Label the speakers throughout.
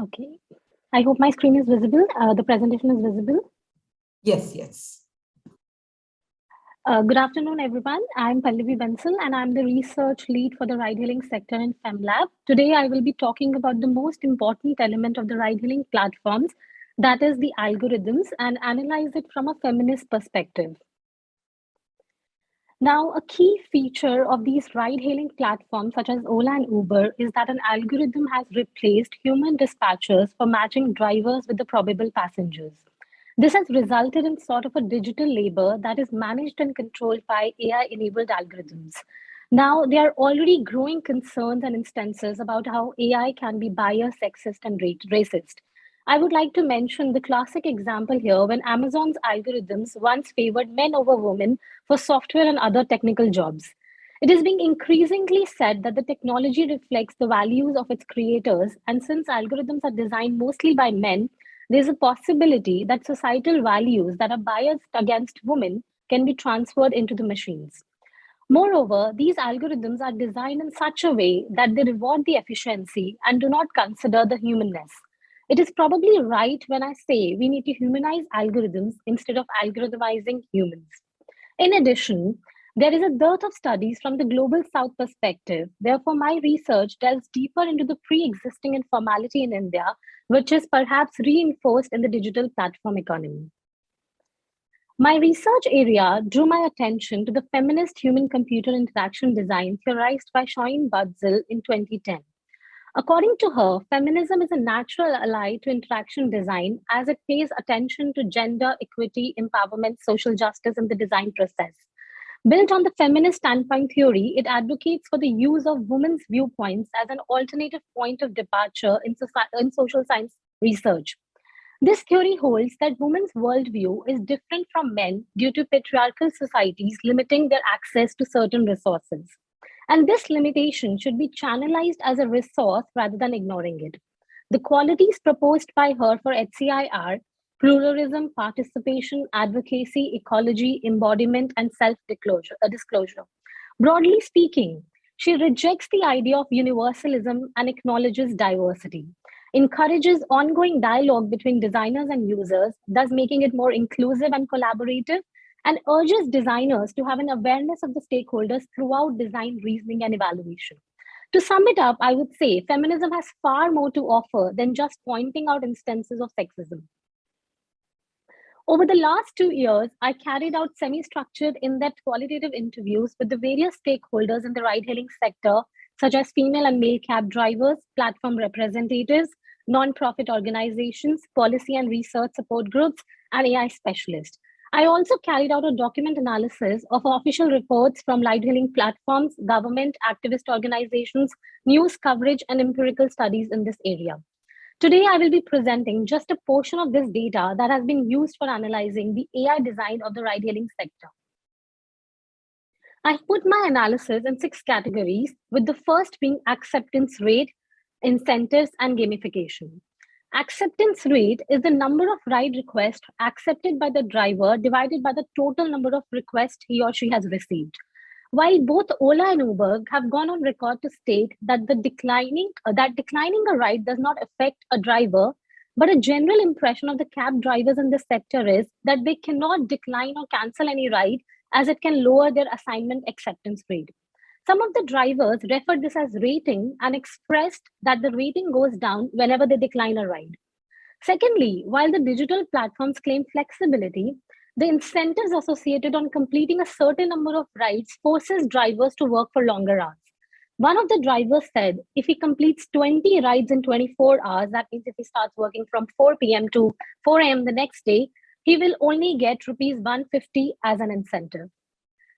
Speaker 1: Okay. I hope my screen is visible. The presentation is visible.
Speaker 2: Yes, yes.
Speaker 1: Good afternoon, everyone. I'm Pallavi Bansal, and I'm the research lead for the ride-hailing sector in FemLab. Today, I will be talking about the most important element of the ride-hailing platforms, that is the algorithms, and analyze it from a feminist perspective. Now, a key feature of these ride-hailing platforms, such as Ola and Uber, is that an algorithm has replaced human dispatchers for matching drivers with the probable passengers. This has resulted in sort of a digital labor that is managed and controlled by AI-enabled algorithms. Now, there are already growing concerns and instances about how AI can be biased, sexist, and racist. I would like to mention the classic example here when Amazon's algorithms once favored men over women for software and other technical jobs. It is being increasingly said that the technology reflects the values of its creators, and since algorithms are designed mostly by men, there's a possibility that societal values that are biased against women can be transferred into the machines. Moreover, these algorithms are designed in such a way that they reward the efficiency and do not consider the humanness. It is probably right when I say we need to humanize algorithms instead of algorithmizing humans. In addition, there is a dearth of studies from the global south perspective. Therefore, my research delves deeper into the pre existing informality in India, which is perhaps reinforced in the digital platform economy. My research area drew my attention to the feminist human computer interaction design theorized by Shoin Budzil in 2010. According to her, feminism is a natural ally to interaction design as it pays attention to gender, equity, empowerment, social justice in the design process. Built on the feminist standpoint theory, it advocates for the use of women's viewpoints as an alternative point of departure in social science research. This theory holds that women's worldview is different from men due to patriarchal societies limiting their access to certain resources. And this limitation should be channelized as a resource rather than ignoring it. The qualities proposed by her for HCI are pluralism, participation, advocacy, ecology, embodiment, and self-disclosure. Broadly speaking, she rejects the idea of universalism and acknowledges diversity, encourages ongoing dialogue between designers and users, thus making it more inclusive and collaborative, and urges designers to have an awareness of the stakeholders throughout design reasoning and evaluation. To sum it up, I would say feminism has far more to offer than just pointing out instances of sexism. Over the last 2 years, I carried out semi-structured, in-depth qualitative interviews with the various stakeholders in the ride-hailing sector, such as female and male cab drivers, platform representatives, non-profit organizations, policy and research support groups, and AI specialists. I also carried out a document analysis of official reports from ride-hailing platforms, government, activist organizations, news coverage, and empirical studies in this area. Today, I will be presenting just a portion of this data that has been used for analyzing the AI design of the ride-hailing sector. I've put my analysis in 6 categories, with the first being acceptance rate, incentives, and gamification. Acceptance rate is the number of ride requests accepted by the driver divided by the total number of requests he or she has received. While both Ola and Uber have gone on record to state that declining a ride does not affect a driver, but a general impression of the cab drivers in this sector is that they cannot decline or cancel any ride as it can lower their assignment acceptance rate. Some of the drivers referred this as rating and expressed that the rating goes down whenever they decline a ride. Secondly, while the digital platforms claim flexibility, the incentives associated on completing a certain number of rides forces drivers to work for longer hours. One of the drivers said if he completes 20 rides in 24 hours, that means if he starts working from 4 p.m. to 4 a.m. the next day, he will only get rupees 150 as an incentive.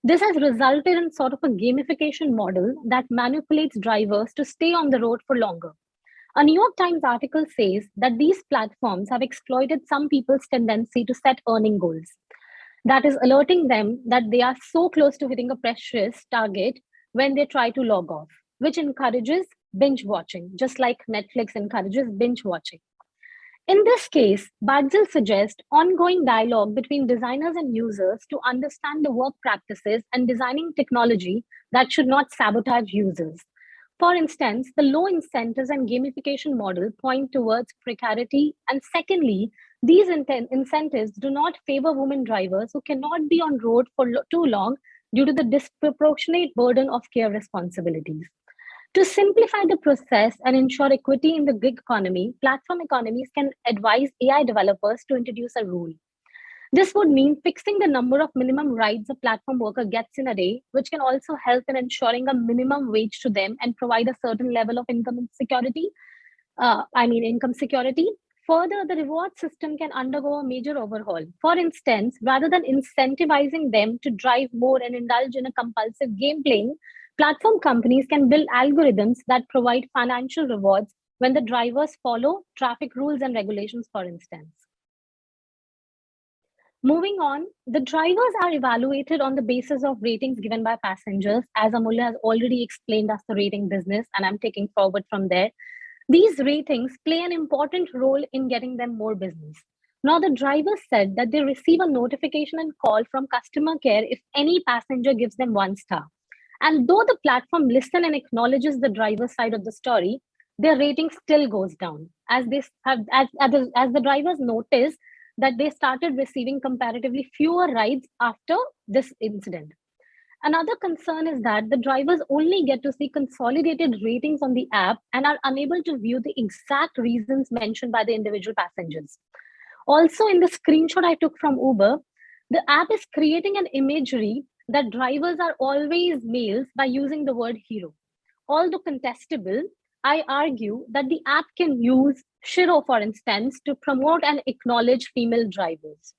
Speaker 1: This has resulted in sort of a gamification model that manipulates drivers to stay on the road for longer. A New York Times article says that these platforms have exploited some people's tendency to set earning goals. That is alerting them that they are so close to hitting a precious target when they try to log off, which encourages binge watching, just like Netflix encourages binge watching. In this case, Badzil suggests ongoing dialogue between designers and users to understand the work practices and designing technology that should not sabotage users. For instance, the low incentives and gamification model point towards precarity. And secondly, these incentives do not favor women drivers who cannot be on road for too long due to the disproportionate burden of care responsibilities. To simplify the process and ensure equity in the gig economy, platform economies can advise AI developers to introduce a rule. This would mean fixing the number of minimum rides a platform worker gets in a day, which can also help in ensuring a minimum wage to them and provide a certain level of income security. Further, the reward system can undergo a major overhaul. For instance, rather than incentivizing them to drive more and indulge in a compulsive game playing, platform companies can build algorithms that provide financial rewards when the drivers follow traffic rules and regulations, for instance. Moving on, the drivers are evaluated on the basis of ratings given by passengers, as Amulya has already explained us the rating business, and I'm taking forward from there. These ratings play an important role in getting them more business. Now, the drivers said that they receive a notification and call from customer care if any passenger gives them 1 star. And though the platform listens and acknowledges the driver's side of the story, their rating still goes down as the drivers notice that they started receiving comparatively fewer rides after this incident. Another concern is that the drivers only get to see consolidated ratings on the app and are unable to view the exact reasons mentioned by the individual passengers. Also, in the screenshot I took from Uber, the app is creating an imagery that drivers are always males by using the word hero. Although contestable, I argue that the app can use Shiro, for instance, to promote and acknowledge female drivers.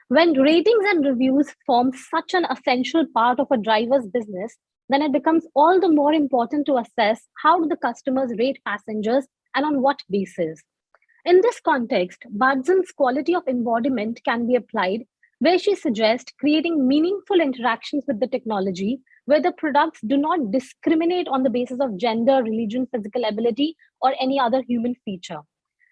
Speaker 1: When ratings and reviews form such an essential part of a driver's business, then it becomes all the more important to assess how do the customers rate passengers and on what basis. In this context, Budzen's quality of embodiment can be applied, where she suggests creating meaningful interactions with the technology where the products do not discriminate on the basis of gender, religion, physical ability, or any other human feature.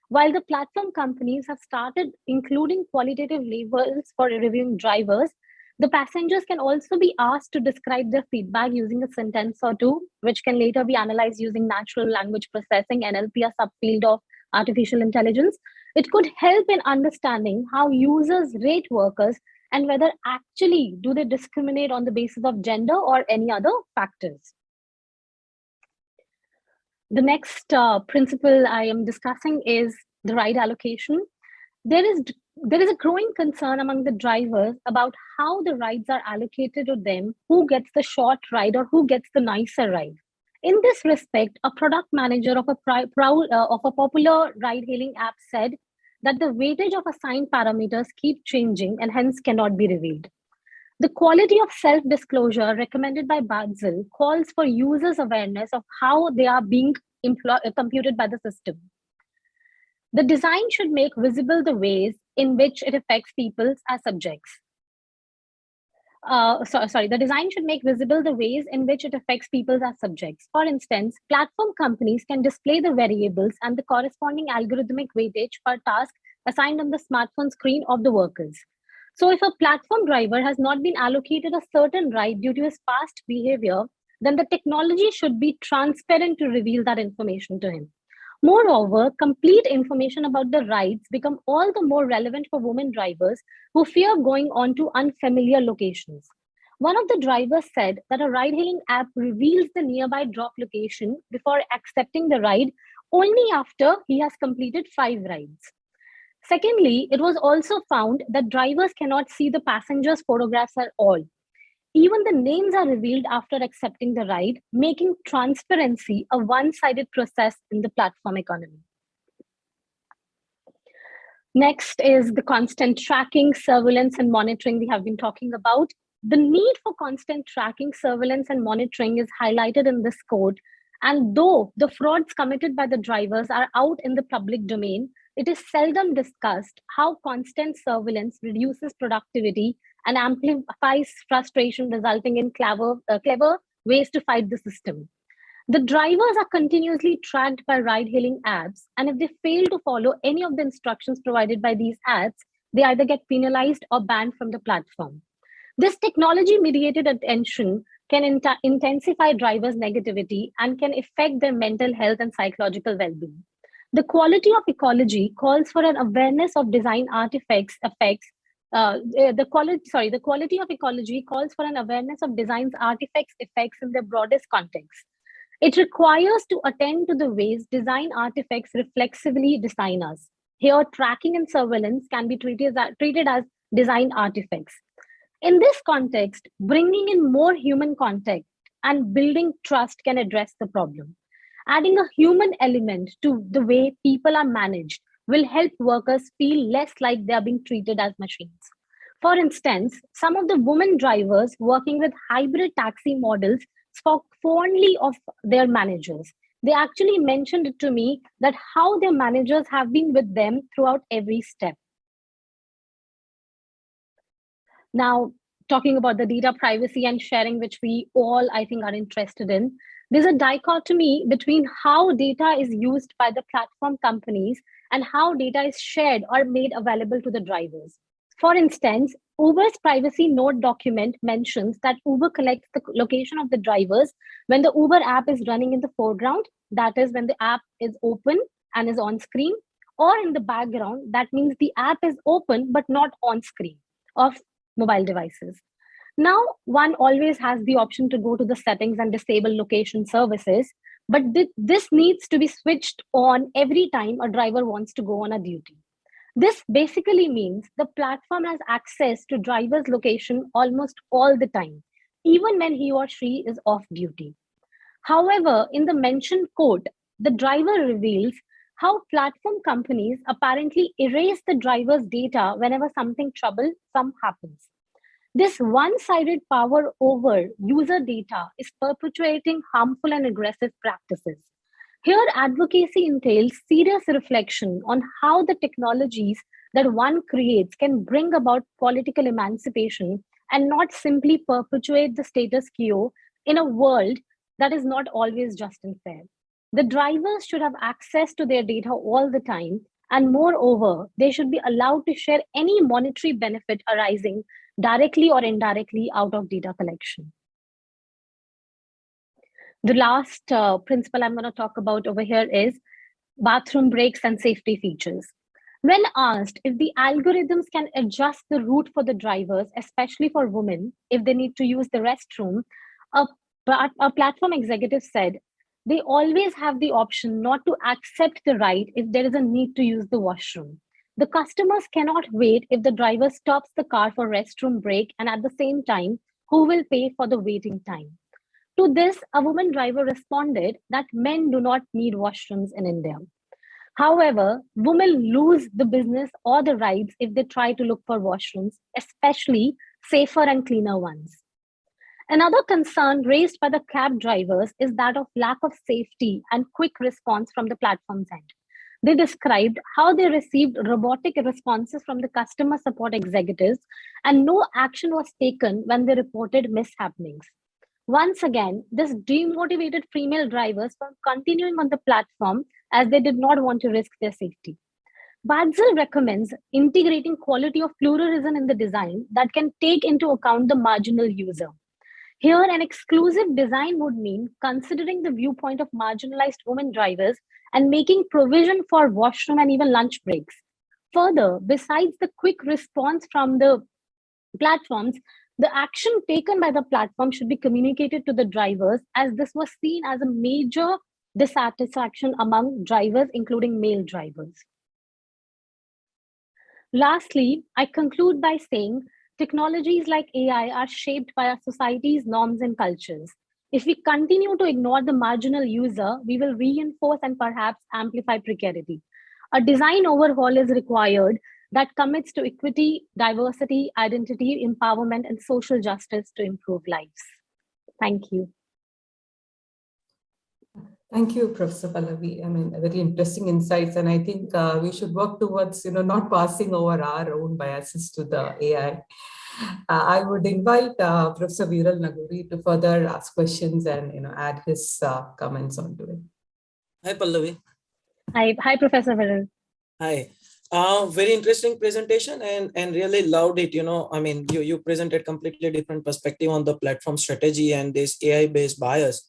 Speaker 1: While the platform companies have started including qualitative labels for reviewing drivers, the passengers can also be asked to describe their feedback using a sentence or two, which can later be analyzed using natural language processing, NLP, a subfield of artificial intelligence. It could help in understanding how users rate workers and whether actually do they discriminate on the basis of gender or any other factors. The next principle I am discussing is the ride allocation. There is a growing concern among the drivers about how the rides are allocated to them, who gets the short ride or who gets the nicer ride. In this respect, a product manager of a popular ride-hailing app said that the weightage of assigned parameters keep changing and hence cannot be revealed. The quality of self-disclosure recommended by Budzel calls for users' awareness of how they are being computed by the system. The design should make visible the ways in which it affects people as subjects. The design should make visible the ways in which it affects people as subjects. For instance, platform companies can display the variables and the corresponding algorithmic weightage per task assigned on the smartphone screen of the workers. So if a platform driver has not been allocated a certain ride due to his past behavior, then the technology should be transparent to reveal that information to him. Moreover, complete information about the rides become all the more relevant for women drivers who fear going on to unfamiliar locations. One of the drivers said that a ride-hailing app reveals the nearby drop location before accepting the ride only after he has completed 5 rides. Secondly, it was also found that drivers cannot see the passengers' photographs at all. Even the names are revealed after accepting the ride, making transparency a one-sided process in the platform economy. Next is the constant tracking, surveillance, and monitoring we have been talking about. The need for constant tracking, surveillance, and monitoring is highlighted in this code. And though the frauds committed by the drivers are out in the public domain, it is seldom discussed how constant surveillance reduces productivity and amplifies frustration, resulting in clever ways to fight the system. The drivers are continuously tracked by ride-hailing apps, and if they fail to follow any of the instructions provided by these apps, they either get penalized or banned from the platform. This technology-mediated attention can intensify drivers' negativity, and can affect their mental health and psychological well-being. The quality of ecology calls for an awareness of design artifacts effects. The quality of ecology calls for an awareness of design's artifacts effects in their broadest context. It requires to attend to the ways design artifacts reflexively design us. Here, tracking and surveillance can be treated as design artifacts. In this context, bringing in more human contact and building trust can address the problem. Adding a human element to the way people are managed will help workers feel less like they are being treated as machines. For instance, some of the women drivers working with hybrid taxi models spoke fondly of their managers. They actually mentioned it to me that how their managers have been with them throughout every step. Now, talking about the data privacy and sharing, which we all, I think, are interested in, there's a dichotomy between how data is used by the platform companies and how data is shared or made available to the drivers. For instance, Uber's privacy note document mentions that Uber collects the location of the drivers when the Uber app is running in the foreground, that is, when the app is open and is on screen, or in the background, that means the app is open but not on screen of mobile devices. Now, one always has the option to go to the settings and disable location services, but this needs to be switched on every time a driver wants to go on a duty. This basically means the platform has access to driver's location almost all the time, even when he or she is off duty. However, in the mentioned quote, the driver reveals how platform companies apparently erase the driver's data whenever something troublesome happens. This one-sided power over user data is perpetuating harmful and aggressive practices. Here, advocacy entails serious reflection on how the technologies that one creates can bring about political emancipation and not simply perpetuate the status quo in a world that is not always just and fair. The drivers should have access to their data all the time, and moreover, they should be allowed to share any monetary benefit arising directly or indirectly out of data collection. The last principle I'm going to talk about over here is bathroom breaks and safety features. When asked if the algorithms can adjust the route for the drivers, especially for women, if they need to use the restroom, a platform executive said they always have the option not to accept the ride if there is a need to use the washroom. The customers cannot wait if the driver stops the car for restroom break, and at the same time, who will pay for the waiting time? To this, a woman driver responded that men do not need washrooms in India. However, women lose the business or the rides if they try to look for washrooms, especially safer and cleaner ones. Another concern raised by the cab drivers is that of lack of safety and quick response from the platform's end. They described how they received robotic responses from the customer support executives and no action was taken when they reported mishappenings. Once again, this demotivated female drivers from continuing on the platform as they did not want to risk their safety. Badzel recommends integrating quality of pluralism in the design that can take into account the marginal user. Here, an exclusive design would mean considering the viewpoint of marginalized women drivers and making provision for washroom and even lunch breaks. Further, besides the quick response from the platforms, the action taken by the platform should be communicated to the drivers, as this was seen as a major dissatisfaction among drivers, including male drivers. Lastly, I conclude by saying technologies like AI are shaped by our society's norms and cultures. If we continue to ignore the marginal user, we will reinforce and perhaps amplify precarity. A design overhaul is required that commits to equity, diversity, identity, empowerment, and social justice to improve lives. Thank you.
Speaker 2: Thank you, Professor Pallavi. I mean, very interesting insights. And I think we should work towards, not passing over our own biases to the AI. I would invite Professor Viral Naguri to further ask questions and, add his comments onto it.
Speaker 3: Hi, Pallavi.
Speaker 1: Hi, Professor Viral.
Speaker 3: Hi. Very interesting presentation, and really loved it. I mean, you presented completely different perspective on the platform strategy and this AI based bias.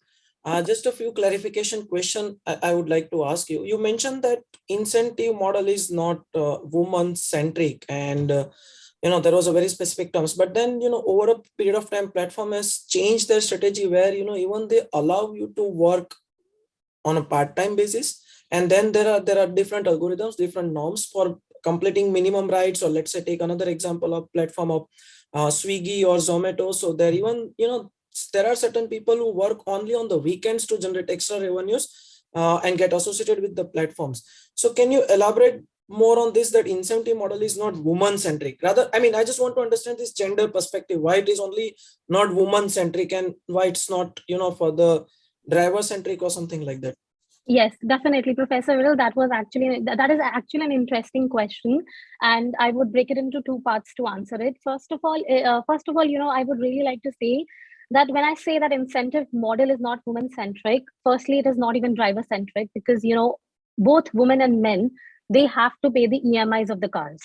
Speaker 3: Just a few clarification question I would like to ask you. You mentioned that incentive model is not woman centric, and there was a very specific terms. But then over a period of time, platform has changed their strategy where even they allow you to work on a part-time basis, and then there are different algorithms, different norms for completing minimum rights. Or let's say take another example of platform of Swiggy or Zomato. So there even there are certain people who work only on the weekends to generate extra revenues and get associated with the platforms. So can you elaborate more on this, that incentive model is not woman centric? Rather, I mean, I just want to understand this gender perspective, why it is only not woman centric, and why it's not for the driver centric or something like that.
Speaker 1: Yes, definitely, Professor Will. That is actually an interesting question, and I would break it into two parts to answer it. First of all, I would really like to say that when I say that incentive model is not woman centric, firstly, it is not even driver centric, because both women and men, they have to pay the EMIs of the cars.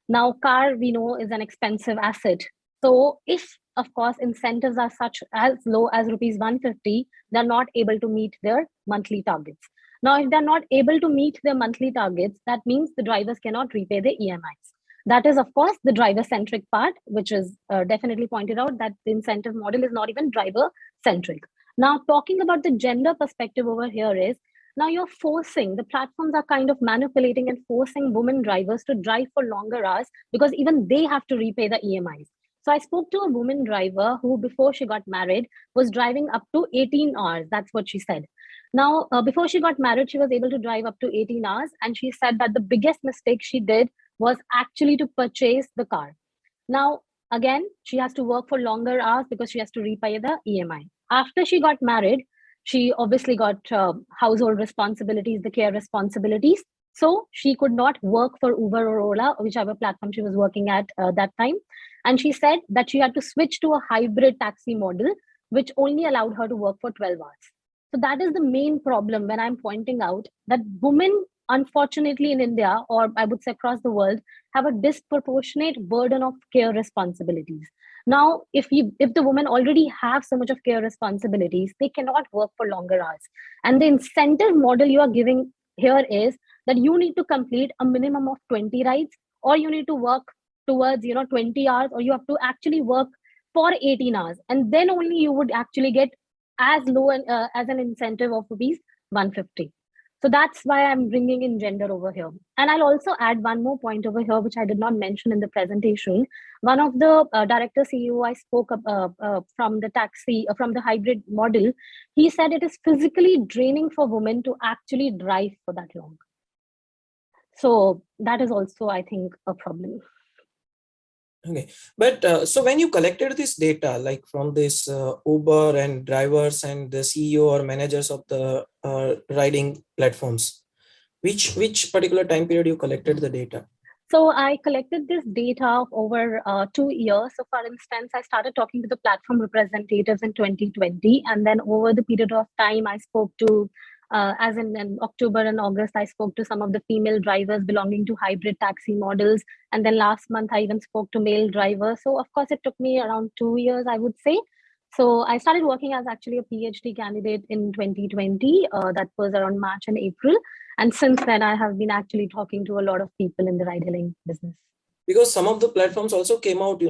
Speaker 1: Now, car, we know, is an expensive asset. So if, of course, incentives are such as low as rupees 150, they're not able to meet their monthly targets. Now, if they're not able to meet their monthly targets, that means the drivers cannot repay the EMIs. That is, of course, the driver centric part, which is definitely pointed out that the incentive model is not even driver centric. Now, talking about the gender perspective over here is, now you're forcing, the platforms are kind of manipulating and forcing women drivers to drive for longer hours, because even they have to repay the EMIs. So I spoke to a woman driver who, before she got married, was driving up to 18 hours. That's what she said. Now, before she got married, she was able to drive up to 18 hours. And she said that the biggest mistake she did was actually to purchase the car. Now, again, she has to work for longer hours because she has to repay the EMI. After she got married, she obviously got household responsibilities, the care responsibilities. So she could not work for Uber or Ola, whichever platform she was working at that time. And she said that she had to switch to a hybrid taxi model, which only allowed her to work for 12 hours. So that is the main problem when I'm pointing out that women, unfortunately, in India, or I would say across the world, have a disproportionate burden of care responsibilities. Now, if the women already have so much of care responsibilities, they cannot work for longer hours. And the incentive model you are giving here is that you need to complete a minimum of 20 rides, or you need to work towards 20 hours, or you have to actually work for 18 hours, and then only you would actually get as low as an incentive of rupees 150. So that's why I'm bringing in gender over here. And I'll also add one more point over here, which I did not mention in the presentation. One of the director CEO I spoke from the from the hybrid model, he said it is physically draining for women to actually drive for that long. So that is also, I think, a problem.
Speaker 3: Okay, but so when you collected this data, like from this Uber and drivers and the CEO or managers of the riding platforms, which particular time period you collected the data?
Speaker 1: So I collected this data over 2 years. So for instance, I started talking to the platform representatives in 2020. And then over the period of time, I spoke to, as in October and August, I spoke to some of the female drivers belonging to hybrid taxi models. And then last month, I even spoke to male drivers. So of course, it took me around 2 years, I would say. So I started working as actually a PhD candidate in 2020. That was around March and April. And since then, I have been actually talking to a lot of people in the ride hailing business.
Speaker 3: Because some of the platforms also came out,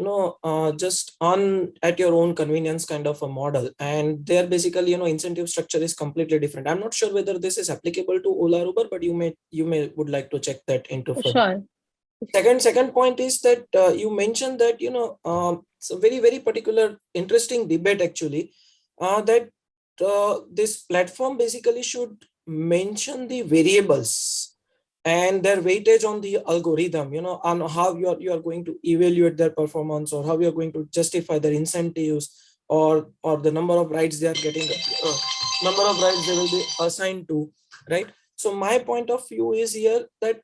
Speaker 3: just on at your own convenience kind of a model, and their basically, incentive structure is completely different. I'm not sure whether this is applicable to Ola, Uber, but you may would like to check that into further.
Speaker 1: Sure.
Speaker 3: Second point is that you mentioned that it's a very very particular interesting debate actually, that this platform basically should mention the variables and their weightage on the algorithm, on how you are going to evaluate their performance, or how you are going to justify their incentives, or the number of rides they are getting, number of rides they will be assigned to, right? So my point of view is here that,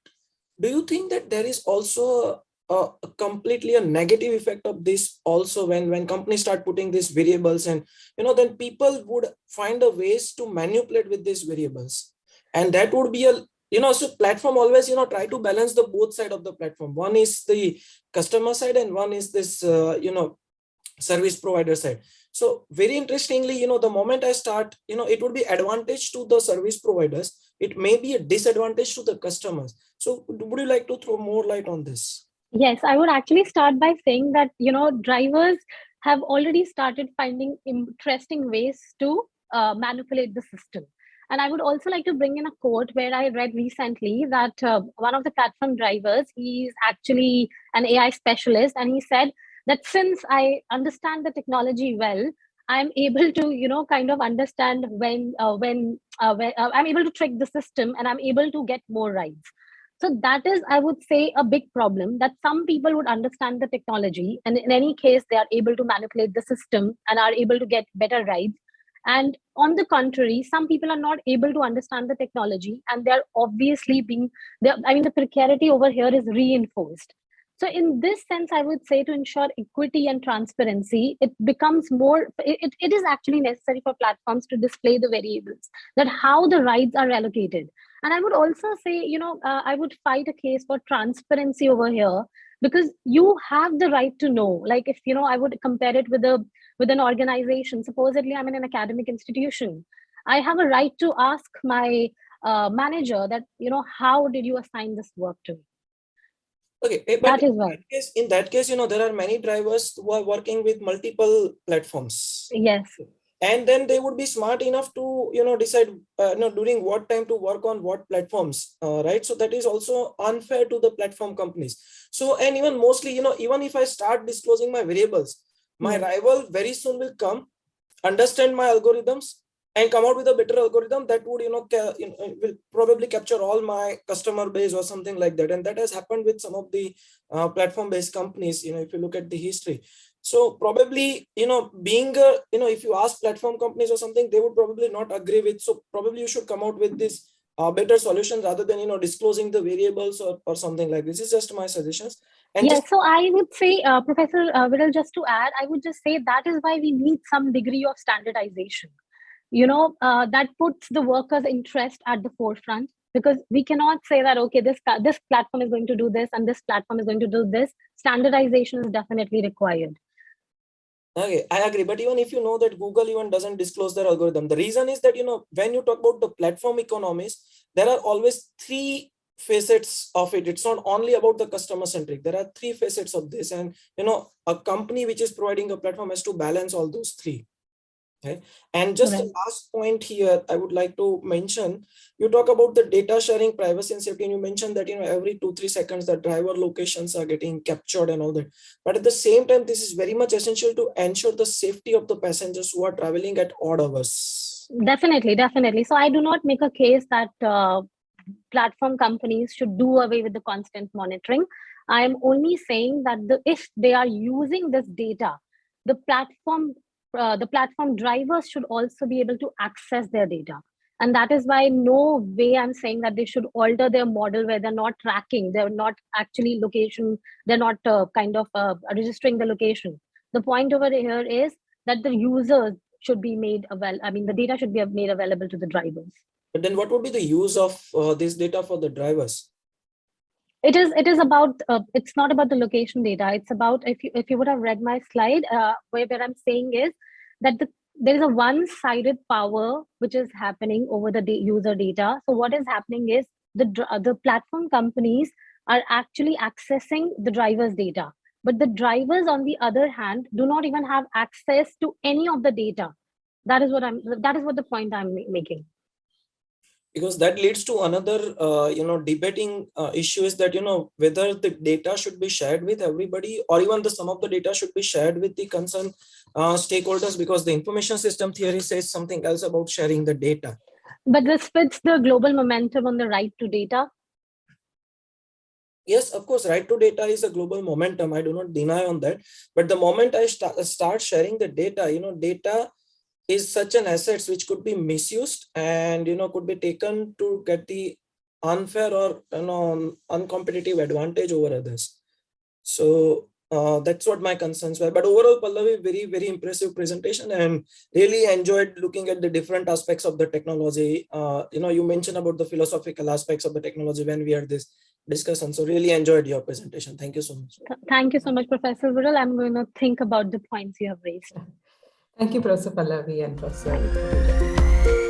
Speaker 3: do you think that there is also a completely a negative effect of this also, when companies start putting these variables, and then people would find a ways to manipulate with these variables, and that would be a So platform always, try to balance the both side of the platform. One is the customer side and one is this, service provider side. So very interestingly, the moment I start, it would be advantage to the service providers. It may be a disadvantage to the customers. So would you like to throw more light on this?
Speaker 1: Yes, I would actually start by saying that, drivers have already started finding interesting ways to manipulate the system. And I would also like to bring in a quote where I read recently that one of the platform drivers, he's actually an AI specialist, and he said that since I understand the technology well, I'm able to, kind of understand when I'm able to trick the system and I'm able to get more rides. So that is, I would say, a big problem, that some people would understand the technology, and in any case, they are able to manipulate the system and are able to get better rides. And on the contrary, some people are not able to understand the technology, and they're obviously the precarity over here is reinforced. So in this sense, I would say, to ensure equity and transparency, it is actually necessary for platforms to display the variables, that how the rides are allocated. And I would also say, I would fight a case for transparency over here, because you have the right to know. Like, if I would compare it with an organization. Supposedly, I'm in an academic institution. I have a right to ask my manager that, how did you assign this work to me?
Speaker 3: Okay, but
Speaker 1: That is why.
Speaker 3: in that case, there are many drivers who are working with multiple platforms.
Speaker 1: Yes.
Speaker 3: And then they would be smart enough to, decide, during what time to work on what platforms, right? So that is also unfair to the platform companies. So, and even mostly, even if I start disclosing my variables, my rival very soon will come, understand my algorithms, and come out with a better algorithm that would, will probably capture all my customer base or something like that. And that has happened with some of the platform-based companies, if you look at the history. So probably, being a, if you ask platform companies or something, they would probably not agree with. So probably you should come out with this better solution rather than, disclosing the variables or something like this. Is just my suggestions. And
Speaker 1: Yes,
Speaker 3: just
Speaker 1: so I would say, Professor Viral, just to add, I would just say that is why we need some degree of standardization. That puts the workers' interest at the forefront, because we cannot say that, okay, this platform is going to do this and this platform is going to do this. Standardization is definitely required.
Speaker 3: Okay, I agree. But even if you know that Google even doesn't disclose their algorithm, the reason is that, when you talk about the platform economies, there are always three facets of it. It's not only about the customer centric. There are three facets of this. And, a company which is providing a platform has to balance all those three. Okay. And just
Speaker 1: Right.
Speaker 3: a last point here, I would like to mention, you talk about the data sharing, privacy and safety, and you mentioned that, every 2-3 seconds the driver locations are getting captured and all that. But at the same time, this is very much essential to ensure the safety of the passengers who are traveling at odd hours.
Speaker 1: Definitely, definitely. So I do not make a case that platform companies should do away with the constant monitoring. I am only saying that if they are using this data, the platform drivers should also be able to access their data. And that is why no way I'm saying that they should alter their model where they're not tracking, they're not actually location, they're not registering the location. The point over here is that the users should be made available. I mean, the data should be made available to the drivers.
Speaker 3: But then what would be the use of this data for the drivers?
Speaker 1: It is about it's not about the location data. It's about, if you would have read my slide, where I'm saying is that there is a one-sided power which is happening over the user data. So what is happening is the platform companies are actually accessing the driver's data, but the drivers, on the other hand, do not even have access to any of the data. That is what the point I'm making.
Speaker 3: Because that leads to another debating issue, is that whether the data should be shared with everybody, or even the some of the data should be shared with the concerned stakeholders, because the information system theory says something else about sharing the data.
Speaker 1: But this fits the global momentum on the right to data.
Speaker 3: Yes, of course, right to data is a global momentum. I do not deny on that. But the moment I start sharing the data, data is such an asset which could be misused and could be taken to get the unfair or uncompetitive advantage over others. So That's what my concerns were. But overall, Pallavi, very, very impressive presentation, and really enjoyed looking at the different aspects of the technology. You mentioned about the philosophical aspects of the technology when we had this discussion. So really enjoyed your presentation. Thank you so much.
Speaker 1: Thank you so much, Professor Viral. I'm going to think about the points you have raised.
Speaker 2: Thank you, Professor Pallavi and Professor.